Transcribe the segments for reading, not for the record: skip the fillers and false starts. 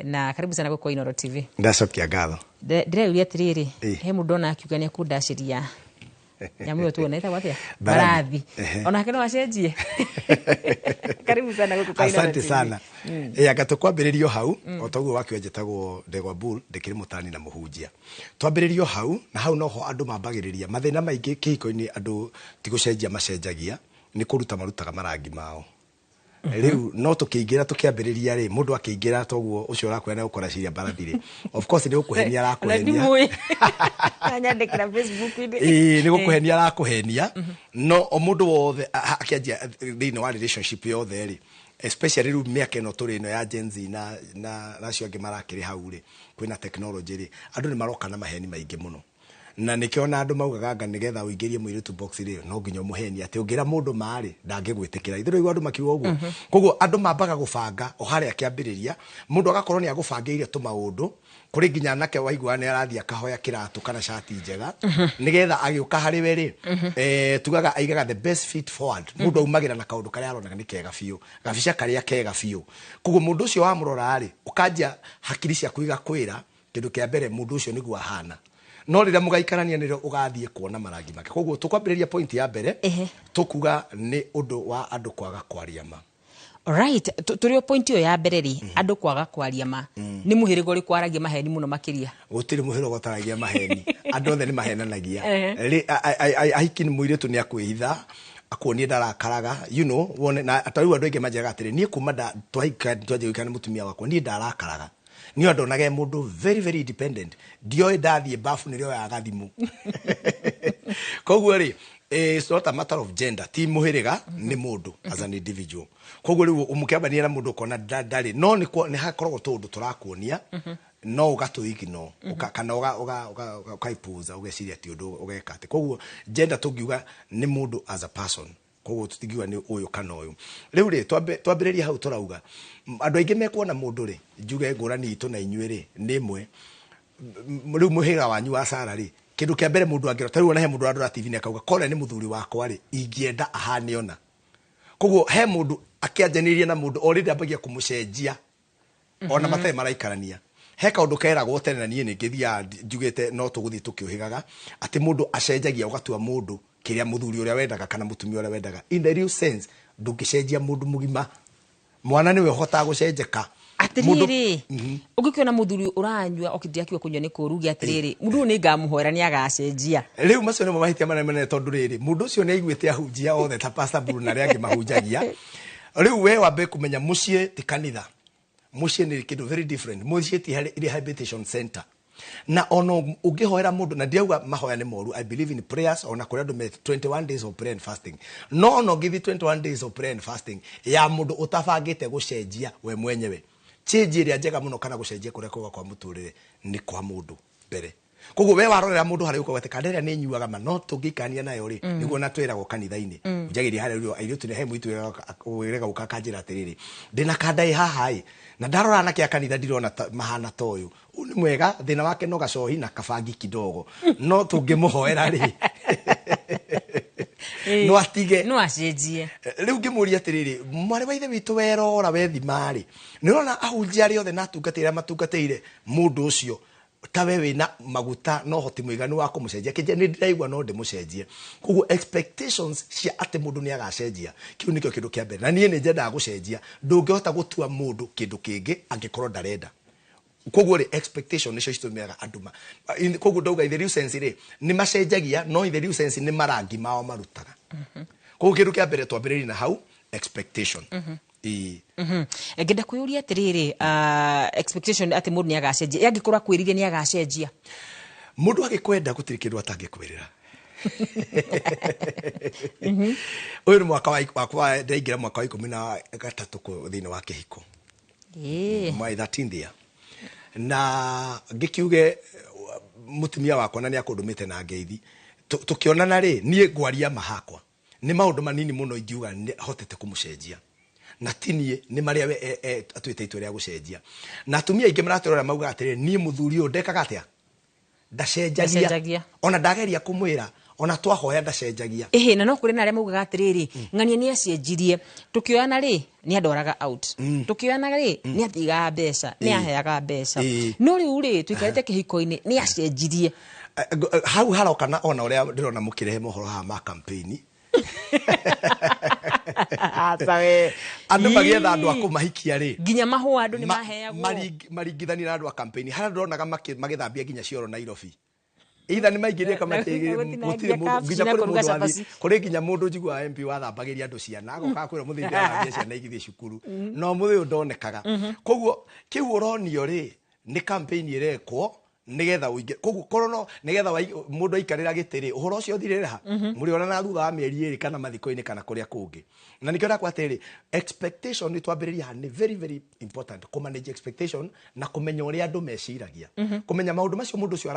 na karibu sana kwa Inooro TV. Ndacokia ngatho. Ndireuria atiriri he mundu ona akiuga ni akundashiria nyamu tu ona ita atia barathi ona keno acenjie. Karibu sana kwa Inooro TV. Asante sana. Agatukwaambiririo hau otaguo wakio njetagwo Ndegwa Bull ndikiri mutani na muhunjia. Twambiririo hau na hau noho andu mambagiriria mathina maingi kihiko-ini andu tigucenjia macenjagia ni kuruta marutaga marangi mao. Riu no tukiingira tukiambiriria ri mundu akiingira toguo ucio urakwenda gukora ciria barathire of course ni gukuhenia arakuhenia anyandikira Facebook inde ni gukuhenia arakuhenia no mundu wothe akianjia thini wa relationship yothe ri especially riu miaka ino turi ino ya Gen Z na racio angi marakiri hau ri kwina technology ri andu ni maroka na maheni maingi muno na nikiona andu maugaga nigetha uingirie muiritu box ri no nginya muheni ati ungira mundu mari ndangigwitikira ithiro igwa andu makiuga uguo koguo andu mambaga gubanga o haria kiambiriria mundu agakorwo ni agubangire tu maundu kuri nginya nake waigua ni arathia akahoya kiratu kana shati njega nigetha agiuka hari we ri tugaga aigaga the best fit forward mundu aumagira na kaundu karia aronaga ni kega fiu gabica karia kega fiu koguo mundu ucio wamurora ri ukajia hakiri cia kuiga kwira kindu kia mbere mundu ucio niguo ahana no rira mugaikarania niro ugathie kuona marangi make koguo tukwambiriria point ya mbere tukuga ni undu wa andu kwaga kwaria ma. Alright, turio point yo ya mbere ri andu kwaga kwaria ma ni muhirigo uri kwaragia maheni muno makiria gutiri muhirigo taragia maheni andu othe ni mahenanagia ahiki ni muiritu ni akwihitha akuonie ndarakaraga you know wone na atariu andu aingi manjaga atiri nie kuma twahika twajikana mutumia wakwa nie ndarakaraga ni andu nage mundu very very independent dio ndathie bafu nirio ya gathimu koguo ri it's not a matter of gender ti muhiriga ni mundu as an individual koguo riu umukiambania na mundu kona ndari no ni hakoragwo tundu turakuonia no ugatuigi no kana ukaipuza ugeciria ti undu ugeka ati koguo gender tungiuga ni mundu as a person koguo tutingiuga ni uyu kana uyu riu ri twambiriria hau turauga andu aingi mekuona mundu ri njuge ngurani itu na inywe ri ni imwe riu muhira wanyu wa Sara ri kindu kia mbere mundu angiro tariu na he mundu andora TV ni akauga kore ni muthuri wakwa ri ingienda ahane ona koguo he mundu akianjanirie na mundu already ambagia kumucenjia ona matai maraikarania he kaundu keragwo tene na nie ngithia njugite no tuguthi tukiuhigaga ati mundu acenjagia ugatua mundu kiria muthuri uria wendaga kana mutumia uria wendaga in the real sense ndungicenjia mundu mugima mwana niwe hota gucenjeka atiriri ugikiona muthuri uranyua okidia kiwa kunywa ni kurugi atiriri mundu ni ngamuhora ni agacenjia riu macio ni mahitia manene tondu riri mundu ucio ni aiguite ahunjia othe ta Pastor Bruno na riangi mahunjagia riu we wambe kumenya mucie ti kanitha mucie ni kindu very different mucie ti rehabilitation center na ono ugihoera mundu na ndiauga mahoya ni moru I believe in prayers ona kuri andu me 21 days of prayer and fasting no give 21 days of prayer and fasting ya mundu utabangite gucenjia we mwenyewe change iria njega muno kana gucenjia kuria kwa muturire ni kwa mundu mbere koguo we warorera mundu hari uko wetekana ria ni nyuaga ma no tungikania nayo ri niguo na twiragwo kanitha-ini njagiri hari rio airio tune he mwitu wirega ukakanjira atiriri ndina kandai haha na ndarora na kia kanitha ndirona mahana toyu ni mwega thina wake no gacohi na kabangi kidogo no tungimuhoera ri no atige no acenjie riu ngimuria atiriri mwari wa ithe witu werora wethimari nirona ahunjia ri othe na tungatira matungateire mundu ucio tawe wina maguta no hoti muiganu wa kumucenjia kije ni ndiraigwa no ndimucenjie koguo expectations cia ati mundu ni agacenjia kiu nikio kindu kia mbere na nie ni njenda gucenjia ndungihota gutua mundu kindu kingi angikorwo ndarenda koguo ri expectation nicio citumiaga anduma koguo ndauga the real sense ri ni macenjagia no the real sense ni marangi mao marutaga koguo kindu kia mbere twambiriria na hau expectation ngenda kuyuria atiriri expectation ati mundu ni agacenjia yangikorwa kwiririe ni agacenjia mundu agikwenda gutiri kindu atangikwirira uyu ni mwaka wakwa ndaingira mwaka wa 13 thini wa kihiko my 13th year na ngikiuge mutumia wakwa na ni akundumite na ngeithi tukionana ri nie ngwaria mahakwa ni maundu manini muno ingiuga hotete kumucenjia na tinie ni maria atwite itwe ria gucenjia na atumia ingi maratorora mauga atire nie muthuri o ndekaga atia ndacenjagia ona ndageria kumwira ona twahoya ndacenjagia na no kuri na arĩa maugaga atiriri ng'ania nĩ acenjirie tukioana rĩ nĩ andoraga out tukioana rĩ nĩ athiga mbeca nĩ aheaga mbeca no rĩu rĩ tuikarĩte kĩhiko-inĩ nĩ acenjirie hau harokana ona ũrĩa ndĩrona mũkĩrehe mohoro haha ma campaign asawe andũ magĩetha andũ a kũmahikia rĩ nginya mahũa andũ nĩ maheagwo maringithani na andũ a campaign harĩa ndĩronaga magĩthambia nginya cioro Nairobi either nĩ maingĩrĩe kamatĩgĩ gũtirĩ mũndũ nginya kũrĩ mũndũ wathi kũrĩ nginya mũndũ njiguaga MP wathambagĩria andũ ciana agoka kwĩra mũthĩ ndathambia ciana igithie cukuru no mũthĩ ũyũ ndonekaga koguo kĩu ũronio rĩ nĩ campaign ĩrekwo nigetha uige koguo korono nigetha mũndũ aikarĩra gĩtĩrĩ ũhoro ũcio thirĩra ha mũrĩ ona na thutha wa mĩeri ĩrĩ kana mathiko-inĩ kana kũrĩa kũngĩ na nĩkĩo ndakwa atĩrĩ expectation nĩ twambĩrĩria ha nĩ very very important kũ manage expectation na kũmenya ũrĩa andũ meciragia kũmenya maũndũ macio mũndũ ũcio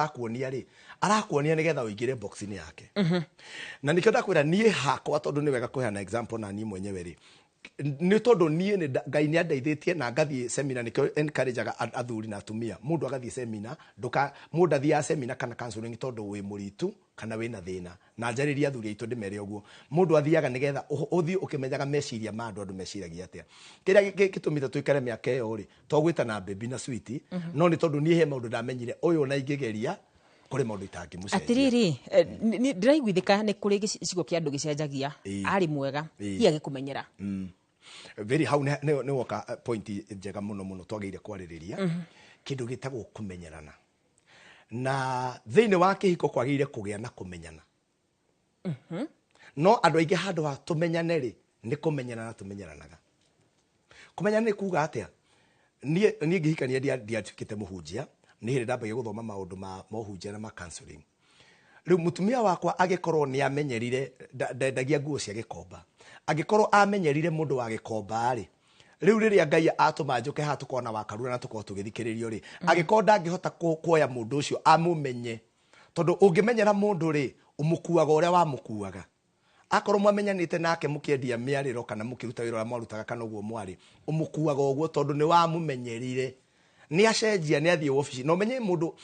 arakuonia nĩgetha ũingĩre box-inĩ yake na nĩkĩo ndakwĩra niĩ hakwa tondũ nĩ wega kũheana example na niĩ mwenyewe rĩ nĩ tondũ niĩ Ngai nĩ andeithĩtie na ngathiĩ seminar nĩkĩo encourageaga athuri na atumia mũndũ agathiĩ seminar mũndũ athiaga seminar kana counseling tondũ wĩ mũritu kana wĩna thĩna na njarĩria athuri aitũ ndĩmere ũguo mũndũ athiaga nĩgetha ũthiĩ ũkĩmenyaga meciria ma andũ meciragia atĩa kĩrĩa gĩtũmĩte tũikare mĩaka ĩyo rĩ twagwĩtana baby na sweet no nĩ tondũ niĩ he maũndũ ndamenyire ũyũ na ingĩgeria kuri maundu itangĩmucenjia atiriri ndiraiguithĩka nĩ kũrĩ gĩcigo kĩa andũ gĩcenjagia ari mwega hiya gĩkũmenyera very hau nĩ woka point njega mũno twagĩrĩire kwarĩrĩria kĩndũ gĩtagwo kũmenyerana na thĩinĩ wa kĩhiko kwagĩrĩire kũgĩa na kũmenyana no andũ aingĩ handũ ha tũmenyane rĩ nĩ kũmenyerana tũmenyeranaga kũmenyana nĩ kuga atĩa niĩ ngĩhikania ndiatuĩkĩte mũhunjia nĩ hĩndĩ ndambagia gũthoma maũndũ ma mohunjia na ma counseling rĩu mũtumia wakwa agĩkorwo nĩ amenyerire ndendagia nguo cia gĩkomba agĩkorwo amenyerire mũndũ wa gĩkomba rĩ rĩu rĩrĩa Ngai atũma njoke ha tũkona wakarura na tũkorwo tũgĩthikĩrĩrio rĩ agĩkorwo ndangĩhota kuoya mũndũ ũcio amũmenye tondũ ũngĩmenyera mũndũ rĩ ũmũkuaga ũrĩa wamũkuaga akorwo mwamenyanĩte nake mũkĩendia mĩarĩro kana mũkĩruta wĩra ũrĩa mwarutaga kana ũguo mwarĩ ũmũkuaga ũguo tondũ nĩ wamũmenyerire ni acenjia ni athie ofici no menye mundu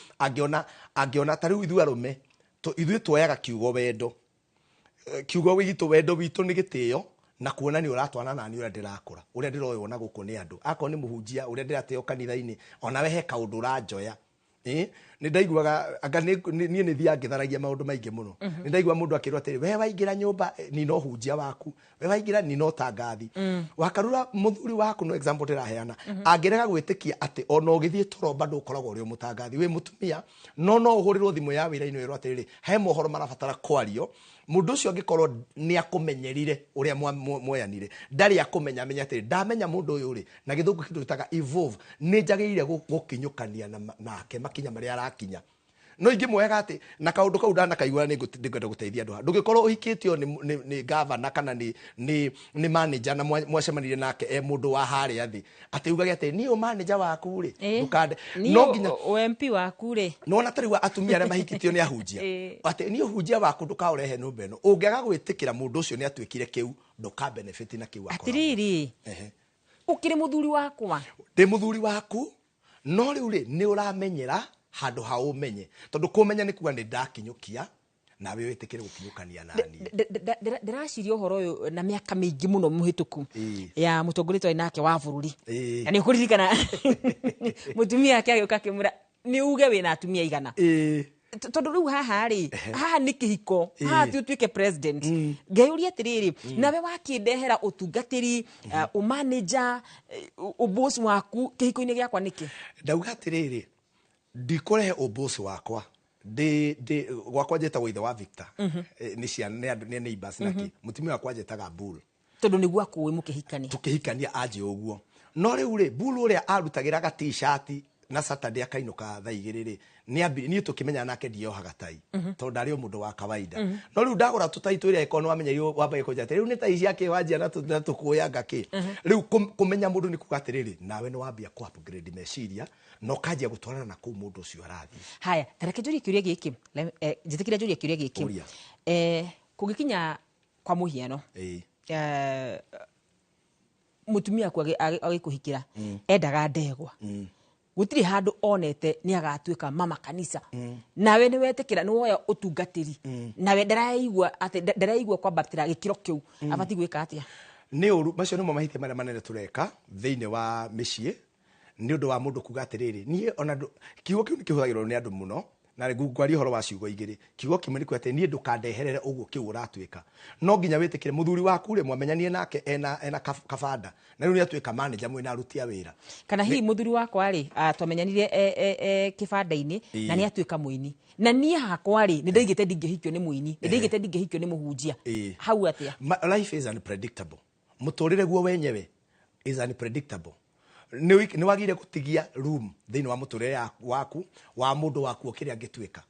angiona tariu ithu arume ithu twoyaga kiugo wendo kiugo witu wendo witu ni gitio na kuona ni uratwana na ni ura ndirakura uria ndiroyona guku ni andu akon ni muhunjia uria ndirateo kanitha-ini ona we he kaundu ranjoya ni ndaiguaga anga ni thia ngitharagia maundu maingi muno ni ndaigua mundu akirwa atiri we waingira nyumba ni no hunjia waku we waingira ni no tangathi wakarura muthuri waku no example ndiraheana angirega gwitikia ati ona ugithie turomba ndukoragwo uri mutangathi we mutumia no uhurirwo thimu ya wira-ini wirwo atiri he mohoro marabatara kwario mundu ucio angikorwo ni akumenyerire uria mwayanire ndari akumenya menya atiri ndamenya mundu uyu ri na githungu kindu gitaga evolve ni njagirire gukinyukania nake makinya maria arakinya no ingi mwega ati na kaundu kau ndana kaigua ni ngwenda guteithia andu ndugikorwo uhikitio ni governor kana ni manager na mwacemanirie nake mundu wa hari athi ati ugage ati ni o manager waku ri ndukande no nginya MP waku ri no na tari wa atumia arĩa mahikitio ni ahunjia ati ni uhunjia waku ndukaorehe nyumba ĩno ũngĩaga gwĩtĩkĩra mũndũ ũcio ni atwĩkire kiu nduka benefit na kiu akora atiriri ukire muthuri wakwa ndi muthuri waku no riu ri ni uramenyera handu ha umenye tondu kumenya ni kuga ni ndakinyukia na we witikire gukinyukania nani ndiraciria uhoro uyu na miaka mingi muno muhituku ya mutongoria twai nake wa bururi na ni kuririkana mutumia yake agioka kimura ni uge wina atumia igana tondu riu haha ri haha ni kihiko haha ti utwike president ngeyuria atiriri nawe wakindehera utungatiri umanager uboss waku kihiko-ini giakwa niki ndauga atiriri ndikurehe ubosi wakwa gwakwa njĩtagwo ithe wa Victor ni ciana ni neighbors naki mutumia wakwa njĩtaga Bull tondu niguo akuwi mukihikania tukihikania anje uguo no riu ri Bull uria arutagira ga t-shirt na Saturday akainuka thaa 2 ri ni tukimenya nake ndiohaga tai tondu ndari mundu wa kawaida no riu ndagura tutai twiria ikono wamenyerio wambaye kujate riu ni tai ciake wanjia na tukuya ngaki riu kumenya mundu ni kugatiriri nawe ni wambia ku upgrade meciria no kanjia gutwarana na ku mundu ucio arathi haya tareke juri kiuria giki jitikira juri kiuria giki kugikinya kwa muhiano mutumia kwa agikuhikira endaga ndegwa gutiri handu onete ni agatuika mama kanisa nawe ni wetikira ni woya utungatiri nawe ndaraigua kwa baptira gikiro kiu abati gwika atia ni uru macio ni mo mahite mara manene tureka thiine wa micii ni undu wa mundu kuga atiriri nie ona kiugo kiu ni kihuragirwo ni andu muno na ngwari horo wa ciugo igiri kiugo kimwe ni kwete nie ndukandeherere uguo kiu uratwika no nginya witikire muthuri waku ri mwamenyanie nake ena kabanda na riu ni atwika manager mwina arutia wira kana hi muthuri wakwa ri twamenyanire kibanda-ini na ni atwika muini na nie hakwa ri ni ndaigite ndingihikio ni muini ni ndaigite ndingihikio ni muhunjia hau atia life is unpredictable muturire guo wenyewe is unpredictable ni wagire gutigia room thiini wa muturire waku wa mundu waku okiria ngitwika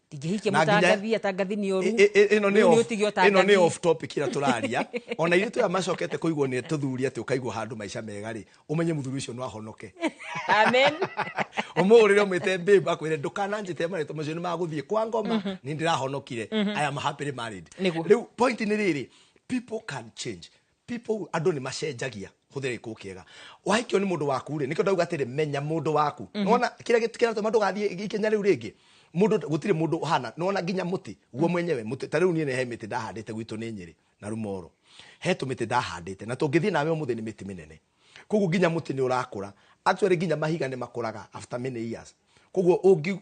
tigihike mutangathi atangathi ni oru ino ni off topic ira turaria ona iri tu amacokete kuigwo ni tuthuri ati ukaigwo handu maisha mega ri umenye muthuri ucio no ahonoke amen umurire umwite babe akwire ndukana njite marito macio ni maguthie kwa ngoma ni ndirahonokire I am happily married riu point ni riri people can change people ando ni macenjagia huthire kukiega waikio ni mundu waku ri nikyo ndauga atire menya mundu waku nona kira gitikira to mandu gathie ikenya riu ringi mundu gutire mundu hana nona nginya muti guo mwenyewe muti tariu nie he miti ndahandite gwitu ni Nyeri na Rumoro he tumiti ndahandite na tungithie nawe umuthi ni miti minene koguo nginya muti ni urakura actually nginya mahiga ni makuraga after many years koguo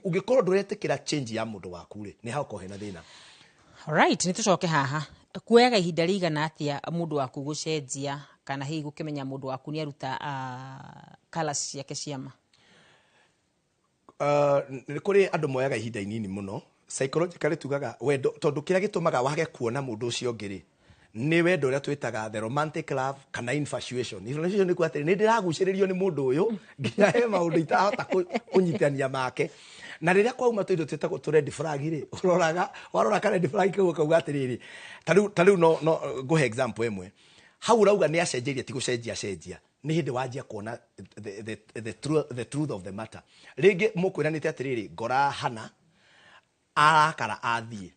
ungikorwo nduretikira change ya mundu waku ri ni hauko hena thina. Alright, nitucoke haha kuoyaga ihinda rigana atia mundu waku gucenjia kana hihi gukimenya mundu waku ni aruta colors ciake ciama ni kuri andu moyaga ihinda inini muno psychologically tugaga wendo tondu kira gitumaga wage kuona mundu ucio ngiri ni wendo uria twitaga the romantic love kana infatuation ni kwatiri ni ndiraguciririo ni mundu uyu nginya he maundu itahota kunyitania make na riria kwauma tuindo twitagwo tu red flag ri warora kana red flag kuga kuga atiriri tariu no nguhe example emwe hau rauga ni acenjeria ti gucenjia ni hindi wajia kuona the truth of the matter ringi mukwiranite atiriri ngora hana arakara athie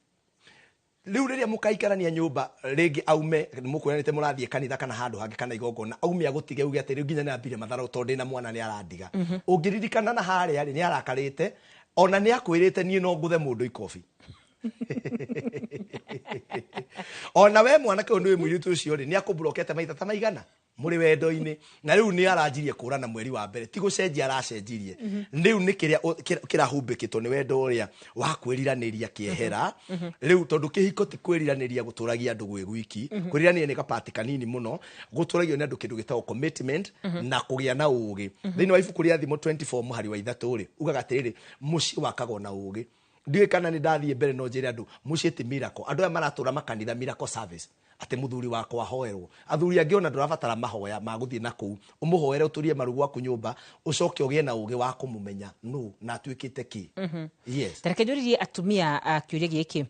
riu riria mukaikarania nyumba ringi aume mukwiranite murathie kanitha kana handu hangi kana igongona aume agutige uge atiri nginya na mbire matharo tondu na mwana ni arandiga ungiririkana na haria ni arakarite ona ni akwirite nie no nguthe mundu ikofi ona we mwana ke undu mwiritu ucio ri ni akublokete maita ta maigana muri wendo-ini na riu ni aranjirie kurana mweri wa mbere ti gucenjia aracenjirie riu ni kira humbikitwo ni wendo uria wa kwiriraneria kiehera riu tondu kihiko ti kwiriraneria guturagia andu gwe gwiki kwiriraneria ni kapati kanini muno guturagio ni andu kindu gitagwo commitment na kugia na ugi thiini wa ibuku ria thimo 24 muhari wa ithatu ri ugaga atiriri muci wakagwo na ugi ndiwe kana ni ndathie mbere no njire andu muci ti miracle andu aya maratura makanitha miracle service ate muthuri wakwa hoerwo athuri angiona ndurabatara mahoya maguthie na kuu umuhoere uturie marugu aku nyumba ucoke ugie na ugi wa kumumenya no na atwikite ki yes tareke njuririe atumia akiuria giki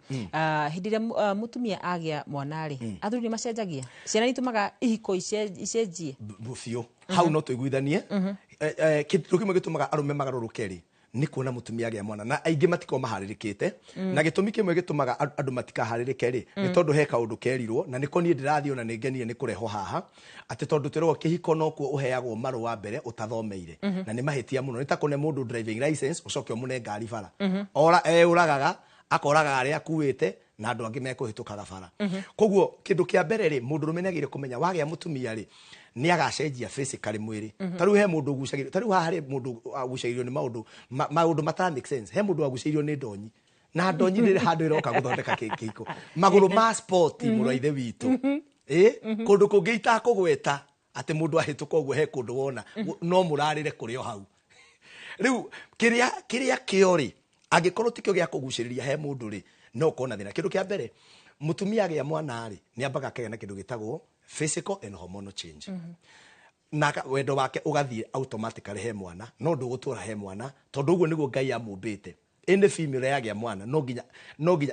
hindire mutumia agia mwana ri athuri ni macenjagia ciana nitumaga ihiko icenjie bufio hau no tuiguithanie kindu kimwe gitumaga arume magarurukeri ni kuona mutumia agia mwana na aingi matiko maharirikite na gitumi kimwe gitumaga andu matikaharirike ri ni tondu he kaundu kerirwo na niko nie ndirathio na ningenie ni kureho haha ati tondu twirwo kihiko no ku uheagwo maru wa mbere utathomeire na ni mahitia muno nitakone mundu driving license ucoke umune ngari bara ora uragaga akoraga ari akuite na andu angi mekuhitukaga bara koguo kindu kia mbere ri mundu rumenagire kumenya wagia mutumia ri ni agacenjia physically mwiri tariu he mundu gucagirio tariu hari mundu agucagirio ni maundu mata make sense he mundu agucagirio ni ndonyi na ndonyi ni handu iroka guthondeka kiko maguru ma sport muraithe witu kundu kungiita kugweta ati mundu ahituka uguo he kundu wona no murarire kurio hau riu kiria kiori angikorwo tikio gia kuguciriria he mundu ri no kona thina kindu kia mbere mutumia agia mwana ri ni ambaga kegena kindu gitagwo physical and hormonal change na wendo wake ugathie automatically he mwana no ndugutura he mwana tondu uguo niguo Ngai amumbite ene female yagia mwana no ginya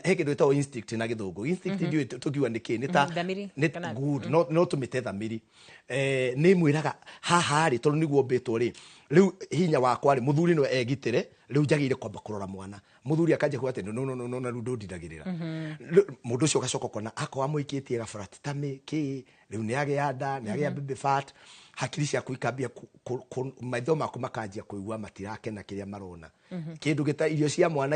he kindu gitagwo instinct na githungu instinct ndio tukiwa niki ni ta good no tumite thamiri ni mwiraga haha ri tondu niguo mbitwo ri riu hinya wakwa ri muthuri no egitire riu njagire kwamba kurora mwana muthuri akaje kwa ati no na rundo ndindagirira mundu ucio gacoka kona akwa muikitie gabarati tami ki riu ni age yanda ni age baby fat hakiri ciaku ikambia maitho maku makanjia kuigua matirakena kiria marona kindu gita irio cia mwana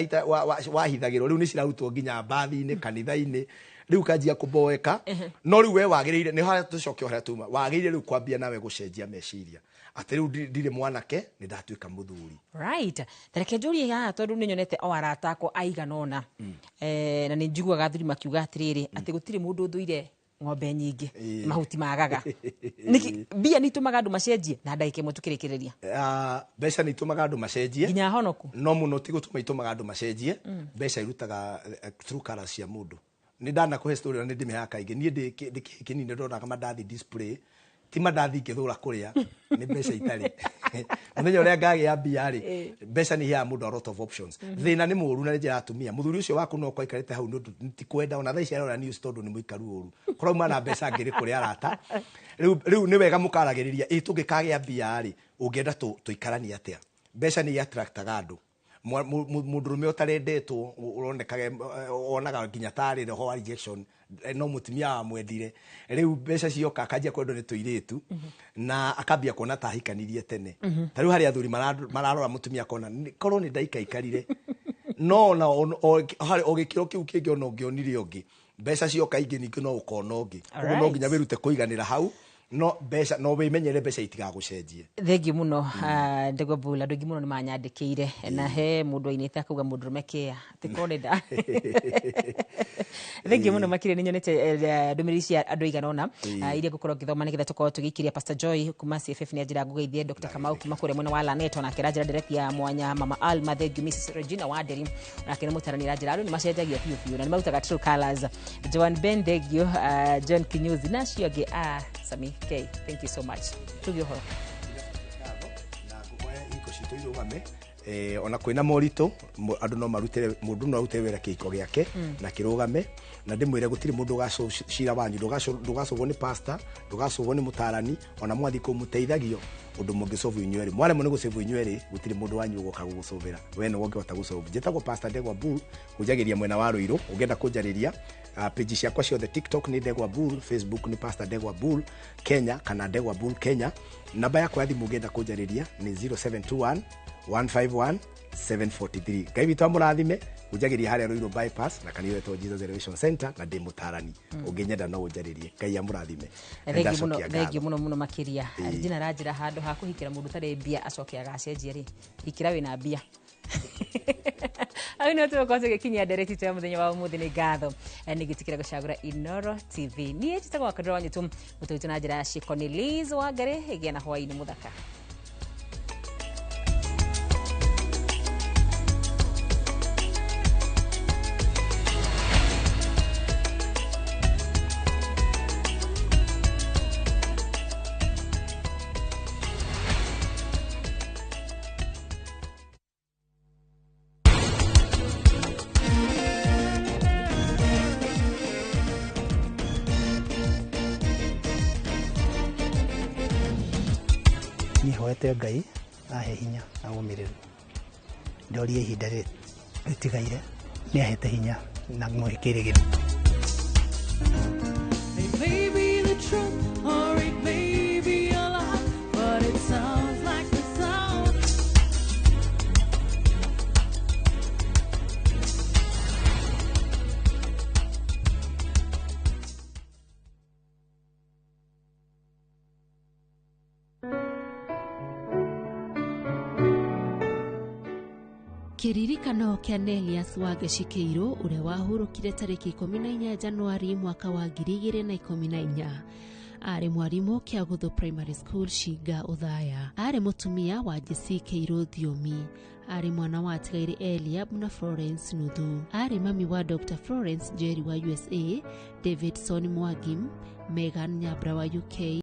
wahithagirwo riu ni cirarutwo nginya mbathi-ini kanitha-ini riu kanjia kuboeka no riu we wagirire ni hara tucoke hara tuma wagirire riu kwambia nawe gucenjia meciria ati riu ndire mwanake ni ndatuika muthuri right tareke njuri ya tondu ni nyonete o arata ko aiganona na ni njiguaga athuri makiuga atiriri ati gutire mundu thuire ng'ombe nyingi mahuti magaga niki bia ni tumaga andu macenjie na ndaike mutukirikireria beca ni tumaga andu macenjie nginya honoku no muno ti gutuma itumaga andu macenjie beca irutaga true colors cia mundu ni ndana ku history ni ndime haka ingi ni ndikini ndonaga mandathi display ti mandathi ngithura kuria ni beca itari muthenya uria ngagi ya bia ri beca ni ya mundu a lot of options thina ni muru na njira atumia muthuri ucio waku no kwa ikarite hau no ti kwenda ona thaa icio arora news tondu ni muikaru uru korwo mana beca ngiri kuria arata riu ni wega mukaragiriria tungikage ya bia ri ungienda tuikarani atia beca ni attractaga andu mundurume utarendetwo uronekage onaga nginya tari roho rejection no mutumia wa mwendire riu beca cioka akajia kwendo ni tuiritu na akambia kuona ta hikanirie tene tariu hari athuri mararora mutumia kona korwo ni ndaika ikarire no na hari ogikiro kiu kingi ona ungionire ungi beca cioka ingi ningi no ukona ungi koguo no nginya wirute kuiganira hau no beca no wimenyere beca itigagucenjie thengi muno Ndegwa Bull andu muno ni manyandikire na he mundu ainite akuga mundurume kia tikoneda thengi muno makire ni nyonete ndumiriri cia andu iganona iria gukorwo ngithoma ni getha tukorwo tugikiria Pastor Joy kuma CFF ni ajira gugeithie Dr. Kamau kuma kure mwena wa Laneto na kira direct ya mwanya Mama Alma thengi Mrs. Regina Waderi na kina mutarani rajira andu ni macenjagia piu na ni mautaga true colors Joan Ben Degio John Kinyuzi na cioge Sami K, thank you so much. Tugio horo. Na kuhoya iko cito irugame ona kwina morito andu no marutire mundu no arute wera kiko giake na kirugame na ndimwire gutiri mundu gaco cira wanyu ndugaco ni pastor ndugaco ni mutarani ona mwathi ko muteithagio undu mungicovu inyweri mware mo ni gucevu inyweri gutiri mundu wanyu ugoka gugucovera we no wongehota gucovu njitagwo Pastor Ndegwa Bull kujagiria mwena wa Ruiru ungenda kunjariria page ciakwa ciothe TikTok ni Ndegwa Bull, Facebook ni Pastor Ndegwa Bull Kenya kana Ndegwa Bull Kenya. Namba yakwa ya thimu ungenda kunjariria ni 0721 151 743. Ngai witu amurathime ujagiria haria Ruiru bypass na kanitha to Jesus Elevation Center na ndi mutarani unginyenda no unjaririe. Ngai amurathime. Thengi muno makiria Regina rajira handu ha kuhikira mundu tare bia acoke agacenjia ri hikira wina bia Ayo no tuko kinya direct tu ya muthenya wa umuthi ni ngatho ni gitikira gucagura Inoro TV ni etita kwa kadro wanyu tu mutuitu na njira ciko ni Liz Wangari igiana hwaini muthaka ni hoete Ngai ahe hinya na umiriru ndorie ihinda ritigaire ni ahete hinya na mwikirigiro Kiririkano kia Nelias Wageshikeiro uria wahurukire tariki 14 Januari mwaka wa 2014 ari mwarimu Kiaguthu Primary School Shiga Uthaya ari mutumia wa Jesse Keiro Thiomi ari mwana wa Tigairi Eliab na Florence Nuthu ari mami wa Dr. Florence Jerry wa USA Davidson Mwagim Megan Nyabra wa UK